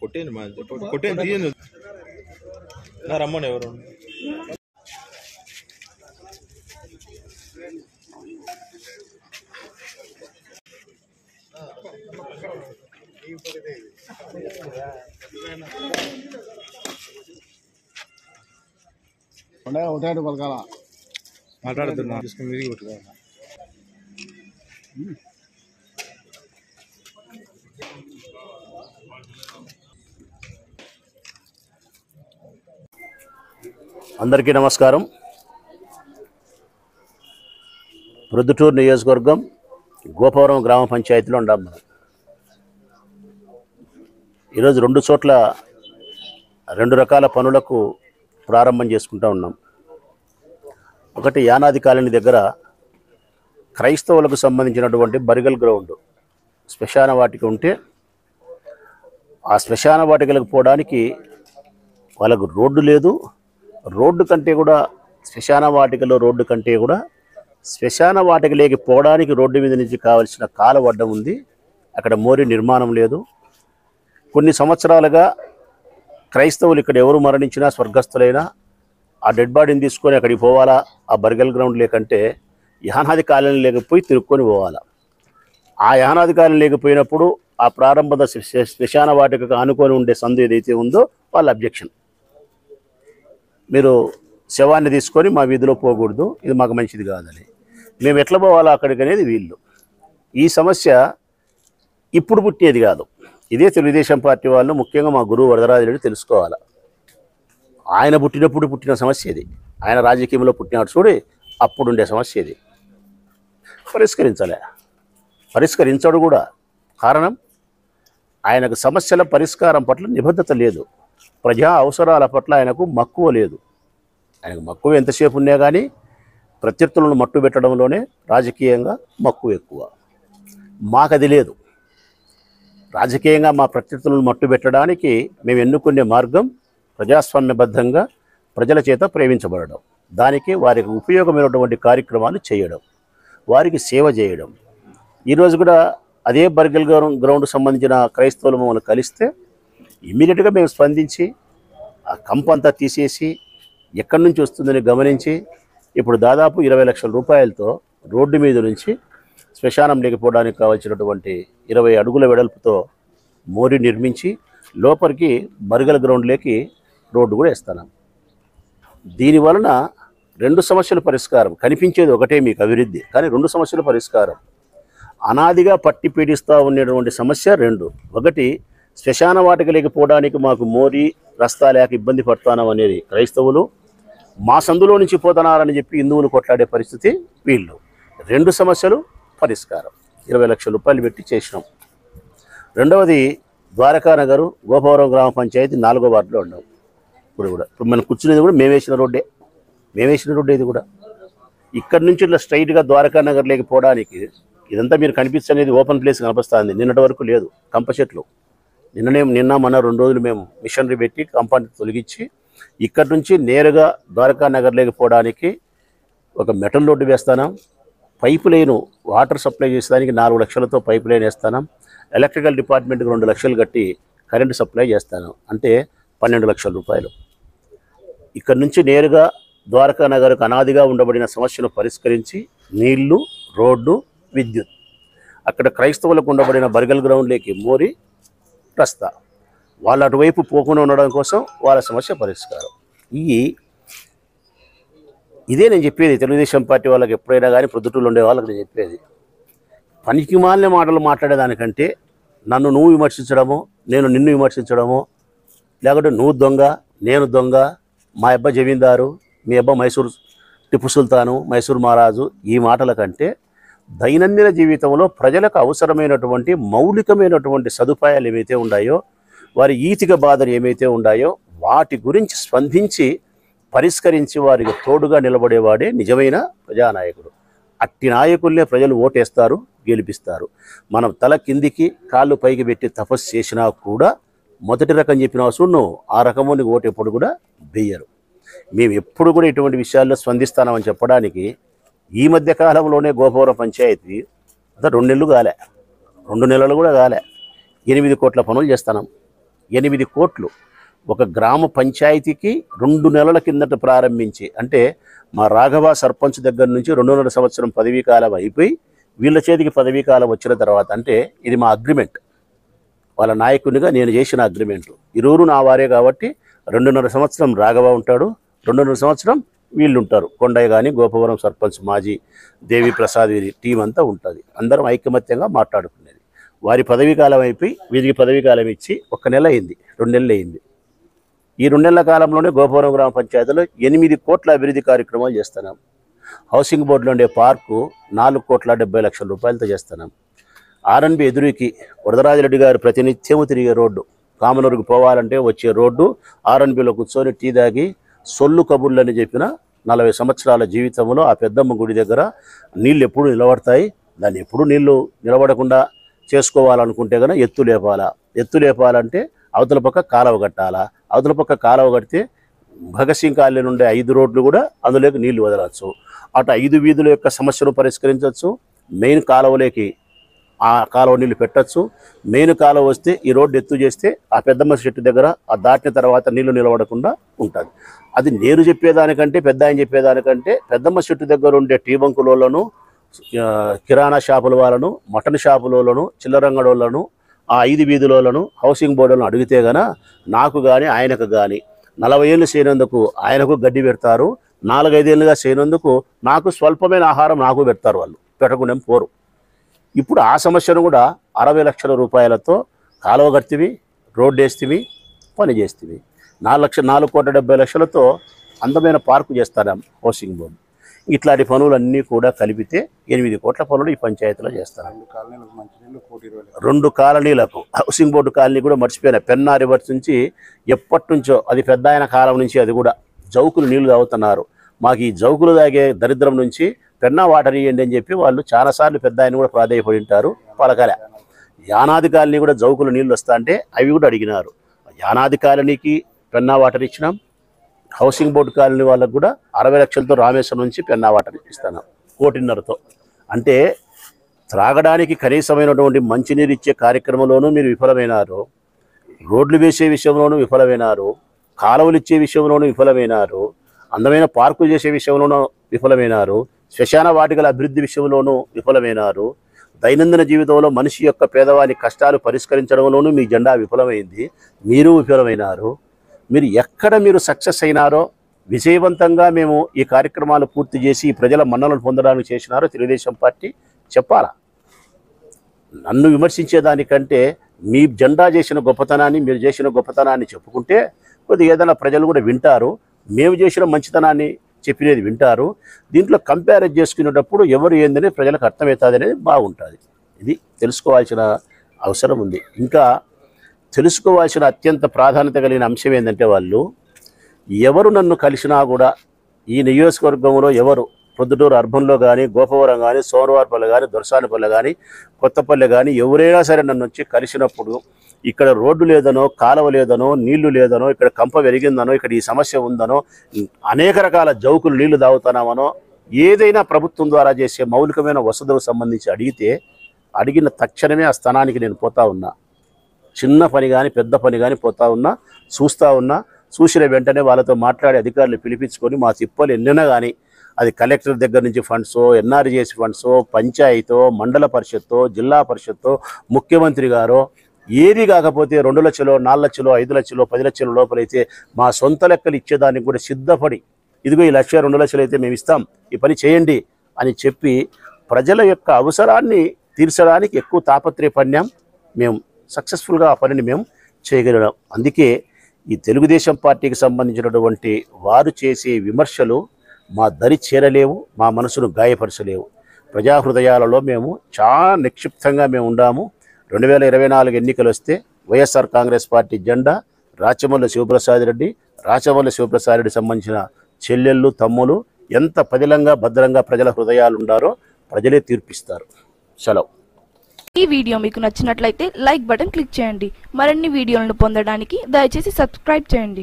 కొట్టేయండి మా కొట్టేయండి తీయండి నా రమ్మని ఎవరు ఒకటే పలకాల మాట్లాడుతున్నా తీసుకుని మీది కొట్టుకో అందరికీ నమస్కారం. ప్రొద్దుటూరు నియోజకవర్గం గోపవరం గ్రామ పంచాయతీలో ఉన్నాం మనం. ఈరోజు 2 చోట్ల 2 రకాల పనులకు ప్రారంభం చేసుకుంటూ ఉన్నాం. ఒకటి యానాది కాలనీ దగ్గర క్రైస్తవులకు సంబంధించినటువంటి బరిగల్ గ్రౌండ్ శ్మశాన వాటిక ఉంటే ఆ శ్మశాన వాటికలకు పోవడానికి వాళ్ళకు రోడ్డు లేదు. రోడ్డు కంటే కూడా శ్మశాన వాటికలో రోడ్డు కంటే కూడా శ్మశాన వాటికలోకి పోవడానికి రోడ్డు మీద నుంచి కావలసిన కాలువ అడ్డం ఉంది. అక్కడ మోరి నిర్మాణం లేదు. కొన్ని సంవత్సరాలుగా క్రైస్తవులు ఇక్కడ ఎవరు మరణించినా స్వర్గస్థులైనా ఆ డెడ్ బాడీని తీసుకొని అక్కడికి పోవాలా. ఆ బర్గల్ గ్రౌండ్ లేకంటే యానాది కాలనీ లేకపోయి తిరుక్కొని పోవాలా. ఆ యానాది కాలనీ లేకపోయినప్పుడు ఆ ప్రారంభ శ్మశాన వాటికకు ఆనుకొని ఉండే సందు ఏదైతే ఉందో వాళ్ళ అబ్జెక్షన్, మీరు శవాన్ని తీసుకొని మా వీధిలో పోకూడదు, ఇది మాకు మంచిది కాదని. మేము ఎట్లా పోవాలా అక్కడికి అనేది వీళ్ళు. ఈ సమస్య ఇప్పుడు పుట్టేది కాదు. ఇదే తెలుగుదేశం పార్టీ వాళ్ళు ముఖ్యంగా మా గురువు వరదరాజరెడ్డి తెలుసుకోవాలి. ఆయన పుట్టినప్పుడు పుట్టిన సమస్య ఇది. ఆయన రాజకీయంలో పుట్టినాడు చూడి అప్పుడుండే సమస్య ఇది. పరిష్కరించాడు కూడా. కారణం ఆయనకు సమస్యల పరిష్కారం పట్ల నిబద్ధత లేదు. ప్రజా అవసరాల పట్ల ఆయనకు మక్కువ లేదు. ఆయనకు మక్కువ ఎంతసేపు ఉన్నా కానీ ప్రత్యర్థులను మట్టు పెట్టడంలోనే రాజకీయంగా మక్కువ ఎక్కువ. మాకది లేదు. రాజకీయంగా మా ప్రత్యర్థులను మట్టు పెట్టడానికి మేము ఎన్నుకునే మార్గం ప్రజాస్వామ్యబద్ధంగా ప్రజల చేత ప్రేమించబడడం, దానికి వారికి ఉపయోగమైనటువంటి కార్యక్రమాలు చేయడం, వారికి సేవ చేయడం. ఈరోజు కూడా అదే బర్గల్ గ్రౌండ్ సంబంధించిన క్రైస్తవులు మమ్మల్ని కలిస్తే ఇమ్మీడియట్గా మేము స్పందించి ఆ కంపంతా తీసేసి ఎక్కడి నుంచి వస్తుందని గమనించి ఇప్పుడు దాదాపు 20 లక్షల రూపాయలతో రోడ్డు మీద నుంచి శ్మశానం లేకపోవడానికి కావాల్సినటువంటి 20 అడుగుల వెడల్పుతో మోరి నిర్మించి లోపలికి బర్గల్ గ్రౌండ్లోకి రోడ్డు కూడా వేస్తున్నాం. దీనివలన 2 సమస్యల పరిష్కారం. కనిపించేది ఒకటే మీకు అభివృద్ధి, కానీ 2 సమస్యల పరిష్కారం. అనాదిగా పట్టి పీడిస్తూ ఉండేటువంటి సమస్య 2. ఒకటి, శ్మశాన వాటిక లేకపోవడానికి మాకు మోరి రస్తా లేక ఇబ్బంది పడతానం అనేది క్రైస్తవులు. మా సందులో నుంచి పోతున్నారని చెప్పి హిందువులు కొట్లాడే పరిస్థితి వీళ్ళు. 2 సమస్యలు పరిష్కారం. 20 లక్షల రూపాయలు పెట్టి చేసినాం. రెండవది, ద్వారకా నగరు గోపవరం గ్రామ పంచాయతీ 4వ వార్డులో ఉన్నాం. ఇప్పుడు మనం కూర్చునేది కూడా మేమేసిన రోడ్డే ఇది కూడా. ఇక్కడి నుంచి ఇట్లా స్ట్రైట్గా ద్వారకా నగర్ లేకపోవడానికి ఇదంతా మీరు కనిపిస్తున్నది ఓపెన్ ప్లేస్ కనిపిస్తుంది. నిన్నటి వరకు లేదు. కంప చెట్లు నిన్న మన 2 రోజులు మేము మిషనరీ పెట్టి కంపాన్ని తొలగించి ఇక్కడి నుంచి నేరుగా ద్వారకా నగర్ లేకపోవడానికి ఒక మెటల్ రోడ్డు వేస్తాం. పైపు లైను వాటర్ సప్లై చేసేదానికి 4 లక్షలతో పైపు లైన్ వేస్తాం. ఎలక్ట్రికల్ డిపార్ట్మెంట్కి 2 లక్షలు కట్టి కరెంటు సప్లై చేస్తాను. అంటే 12 లక్షల రూపాయలు. ఇక్కడి నుంచి నేరుగా ద్వారకా నగర్కు అనాదిగా ఉండబడిన సమస్యను పరిష్కరించి నీళ్లు, రోడ్డు, విద్యుత్, అక్కడ క్రైస్తవులకు ఉండబడిన బర్గల్ గ్రౌండ్లోకి మోరి రస్తా, వాళ్ళు అటువైపు పోకుండా ఉండడం కోసం వాళ్ళ సమస్య పరిష్కారం. ఇదే నేను చెప్పేది తెలుగుదేశం పార్టీ వాళ్ళకి. ఎప్పుడైనా కానీ ప్రొద్దుటూళ్ళు ఉండే వాళ్ళకి నేను చెప్పేది, పనికి మాలిన మాటలు మాట్లాడేదానికంటే నన్ను నువ్వు విమర్శించడమో, నేను నిన్ను విమర్శించడమో, లేకుంటే నువ్వు దొంగ నేను దొంగ, మా అబ్బా జమీందారు, మీ అబ్బా మైసూరు టిప్పు సుల్తాను, మైసూరు మహారాజు, ఈ మాటల కంటే దైనందిన జీవితంలో ప్రజలకు అవసరమైనటువంటి మౌలికమైనటువంటి సదుపాయాలు ఏమైతే ఉన్నాయో, వారి ఈతిక బాధలు ఏమైతే ఉన్నాయో వాటి గురించి స్పందించి పరిష్కరించి వారికి తోడుగా నిలబడేవాడే నిజమైన ప్రజానాయకుడు. అట్టి నాయకుల్నే ప్రజలు ఓటేస్తారు, గెలిపిస్తారు. మనం తల కిందికి కాళ్ళు పైకి పెట్టి తపస్సు చేసినా కూడా మొదటి రకం చెప్పిన అవసరం ఆ రకముని ఓటు ఎప్పుడు కూడా వెయ్యరు. మేము ఎప్పుడు కూడా ఇటువంటి విషయాల్లో స్పందిస్తామని చెప్పడానికి ఈ మధ్య కాలంలోనే గోపవరం పంచాయతీ 2 నెలలు కాలే, 2 నెలలు కూడా కాలే, 8 కోట్ల పనులు చేస్తున్నాం. 8 కోట్లు ఒక గ్రామ పంచాయతీకి 2 నెలల కిందట ప్రారంభించి, అంటే మా రాఘవ సర్పంచ్ దగ్గర నుంచి 2.5 సంవత్సరం పదవీ కాలం అయిపోయి వీళ్ళ చేతికి పదవీ కాలం వచ్చిన తర్వాత, అంటే ఇది మా అగ్రిమెంట్, వాళ్ళ నాయకునిగా నేను చేసిన అగ్రిమెంటు. ఇరువురు నా వారే కాబట్టి 2.5 సంవత్సరం రాఘవ ఉంటాడు, 2.5 సంవత్సరం వీళ్ళు ఉంటారు. కొండయ్య కానీ గోపవరం సర్పంచ్ మాజీ దేవి ప్రసాద్ వీరి టీం అంతా ఉంటుంది. అందరం ఐకమత్యంగా మాట్లాడుకునేది. వారి పదవీ కాలం అయిపోయి వీరికి పదవీ కాలం ఇచ్చి 1 నెల అయింది, 2 నెలలు అయింది. ఈ 2 నెలల కాలంలోనే గోపవరం గ్రామ పంచాయతీలో 8 కోట్ల అభివృద్ధి కార్యక్రమాలు చేస్తున్నాం. హౌసింగ్ బోర్డులో ఉండే పార్కు 4,70,00,000 రూపాయలతో చేస్తున్నాం. ఆర్ఎన్బి ఎదురుకి వరదరాజరెడ్డి గారు ప్రతినిత్యము తిరిగే రోడ్డు, కామనూరుకు పోవాలంటే వచ్చే రోడ్డు, ఆర్ఎన్బిలో కూర్చొని టీ దాగి సొల్లు కబుర్లు అని చెప్పిన 40 సంవత్సరాల జీవితంలో ఆ పెద్దమ్మ గుడి దగ్గర నీళ్ళు ఎప్పుడు నిలబడతాయి, దాన్ని ఎప్పుడు నీళ్లు నిలబడకుండా చేసుకోవాలనుకుంటే కనుక ఎత్తు లేపాలంటే అవతల పక్క కాలువ కట్టాలా, అవతల పక్క కాలువ కడితే భగత్ సింగ్ కాలనీ నుండే 5 రోడ్లు కూడా అందులోకి నీళ్లు వదలవచ్చు. అటు 5 వీధుల యొక్క సమస్యను పరిష్కరించవచ్చు. మెయిన్ కాలువలోకి ఆ కాలువ నీళ్లు పెట్టచ్చు. మెయిన్ కాలువ వస్తే ఈ రోడ్డు ఎత్తు చేస్తే ఆ పెద్దమ్మ చెట్టు దగ్గర ఆ దాటిన తర్వాత నీళ్లు నిలబడకుండా ఉంటుంది. అది నేను చెప్పేదానికంటే పెద్ద ఆయన చెప్పేదానికంటే పెద్దమ్మ చెట్టు దగ్గర ఉండే టీ బంకులోళ్ళను, కిరాణా షాపుల వాళ్ళను, మటన్ షాపులోళ్ళను, చిల్లరంగడోళ్ళను, ఆ 5 వీధులను హౌసింగ్ బోర్డులను అడిగితే గన నాకు కానీ ఆయనకు కానీ 40 ఏళ్ళు చేయనందుకు ఆయనకు గడ్డి పెడతారు, 4-5 ఏళ్ళుగా చేయనందుకు నాకు స్వల్పమైన ఆహారం నాకు పెడతారు. వాళ్ళు పెట్టకుండా పోరు. ఇప్పుడు ఆ సమస్యను కూడా 60 లక్షల రూపాయలతో కాలువ కడితివి, రోడ్డు వేస్తేవి, పని చేస్తేవి. 4,70,00,000తో అందమైన పార్కు చేస్తాను హౌసింగ్ బోర్డు. ఇట్లాంటి పనులన్నీ కూడా కలిపితే 8 కోట్ల పనులు ఈ పంచాయతీలో చేస్తాను. 2 కాలనీలకు హౌసింగ్ బోర్డు కాలనీ కూడా మర్చిపోయినా. పెన్నా రివర్స్ నుంచి ఎప్పటి నుంచో అది పెద్ద ఆయన కాలం నుంచి అది కూడా జౌకులు నీళ్లు తాగుతున్నారు. మాకు ఈ జౌకులు తాగే దరిద్రం నుంచి పెన్నా వాటర్ ఇవ్వండి అని చెప్పి వాళ్ళు చాలాసార్లు పెద్ద ఆయన కూడా ప్రాధాయపడి ఉంటారు. పలకలే. యానాది కాలనీ కూడా జౌకులు నీళ్ళు వస్తా అంటే అవి కూడా అడిగినారు. యానాది కాలనీకి పెన్నా వాటర్ ఇచ్చినాం. హౌసింగ్ బోర్డు కాలనీ వాళ్ళకు కూడా 60 లక్షలతో రామేశ్వరం నుంచి పెన్నా వాటర్ ఇస్తున్నాం 1,500,000తో. అంటే త్రాగడానికి కనీసమైనటువంటి మంచినీరు ఇచ్చే కార్యక్రమంలోనూ మీరు విఫలమైనారు, రోడ్లు వేసే విషయంలోనూ విఫలమైనారు, కాలువలు ఇచ్చే విషయంలోనూ విఫలమైనారు, అందమైన పార్కులు చేసే విషయంలోనూ విఫలమైనారు, శ్మశాన వాటికల అభివృద్ధి విషయంలోనూ విఫలమైనారు, దైనందిన జీవితంలో మనిషి యొక్క పేదవాని కష్టాలు పరిష్కరించడంలోనూ మీ జెండా విఫలమైంది, మీరు విఫలమైనారు. మీరు ఎక్కడ మీరు సక్సెస్ అయినారో, విజయవంతంగా మేము ఈ కార్యక్రమాలు పూర్తి చేసి ప్రజల మన్ననలు పొందడానికి చేసినారో తెలుగుదేశం పార్టీ చెప్పాలా. నన్ను విమర్శించేదానికంటే మీ జెండా చేసిన గొప్పతనాన్ని, మీరు చేసిన గొప్పతనాన్ని చెప్పుకుంటే కొద్దిగా ఏదైనా ప్రజలు కూడా వింటారు. మేము చేసిన మంచితనాన్ని చెప్పినది వింటారు. దీంట్లో కంపేర్ చేసుకునేటప్పుడు ఎవరు ఏందని ప్రజలకు అర్థమవుతుంది అనేది బాగుంటుంది. ఇది తెలుసుకోవాల్సిన అవసరం ఉంది. ఇంకా తెలుసుకోవాల్సిన అత్యంత ప్రాధాన్యత కలిగిన అంశం ఏంటంటే, వాళ్ళు ఎవరు నన్ను కలిసినా కూడా ఈ నియోజకవర్గంలో ఎవరు పొద్దుటూరు అర్బన్లో కానీ, గోపవరం కానీ, సోమవారపల్లి కానీ, దొరసానిపల్లి కానీ, కొత్తపల్లి కానీ ఎవరైనా సరే నన్ను వచ్చి కలిసినప్పుడు ఇక్కడ రోడ్డు లేదనో, కాలువ లేదనో, నీళ్లు లేదనో, ఇక్కడ కంప వెలిగిందనో, ఇక్కడ ఈ సమస్య ఉందనో, అనేక రకాల జౌకులు నీళ్లు తాగుతున్నామనో, ఏదైనా ప్రభుత్వం ద్వారా చేసే మౌలికమైన వసతులకు సంబంధించి అడిగిన తక్షణమే ఆ స్థానానికి నేను పోతా ఉన్నా. చిన్న పని కానీ పెద్ద పని కానీ పోతా ఉన్నా, చూసిన వెంటనే వాళ్ళతో మాట్లాడి అధికారులు పిలిపించుకొని మా తిప్పలు ఎన్నైనా కానీ అది కలెక్టర్ దగ్గర నుంచి ఫండ్సో, ఎన్ఆర్జీఎస్ ఫండ్సో, పంచాయతో, మండల పరిషత్తో, జిల్లా పరిషత్తో, ముఖ్యమంత్రి గారో ఏది కాకపోతే 2 లక్షలు, 4 లక్షలు, 5 లక్షలు, 10 లక్షల లోపలైతే మా సొంత లెక్కలు ఇచ్చేదానికి కూడా సిద్ధపడి, ఇదిగో ఈ 1,00,000, 2 లక్షలు అయితే మేము ఇస్తాం, ఈ పని చేయండి అని చెప్పి ప్రజల యొక్క అవసరాన్ని తీర్చడానికి ఎక్కువ తాపత్రయపడినాం. మేము సక్సెస్ఫుల్గా ఆ పనిని మేము చేయగలిగాం. అందుకే ఈ తెలుగుదేశం పార్టీకి సంబంధించినటువంటి వారు చేసే విమర్శలు మా దరి చేరలేవు, మా మనసును గాయపరచలేవు. ప్రజాహృదయాలలో మేము చాలా నిక్షిప్తంగా మేము ఉండాము. 2024 ఎన్నికలు వస్తే వైఎస్ఆర్ కాంగ్రెస్ పార్టీ జెండా రాచమల్లి శివప్రసాద్ రెడ్డి సంబంధించిన చెల్లెళ్ళు, తమ్ములు ఎంత పదిలంగా భద్రంగా ప్రజల హృదయాలు ఉండారో ప్రజలే తీర్పిస్తారు. సెలవు. ఈ వీడియో మీకు నచ్చినట్లయితే లైక్ బటన్ క్లిక్ చేయండి. మరిన్ని వీడియోలను పొందడానికి దయచేసి సబ్స్క్రైబ్ చేయండి.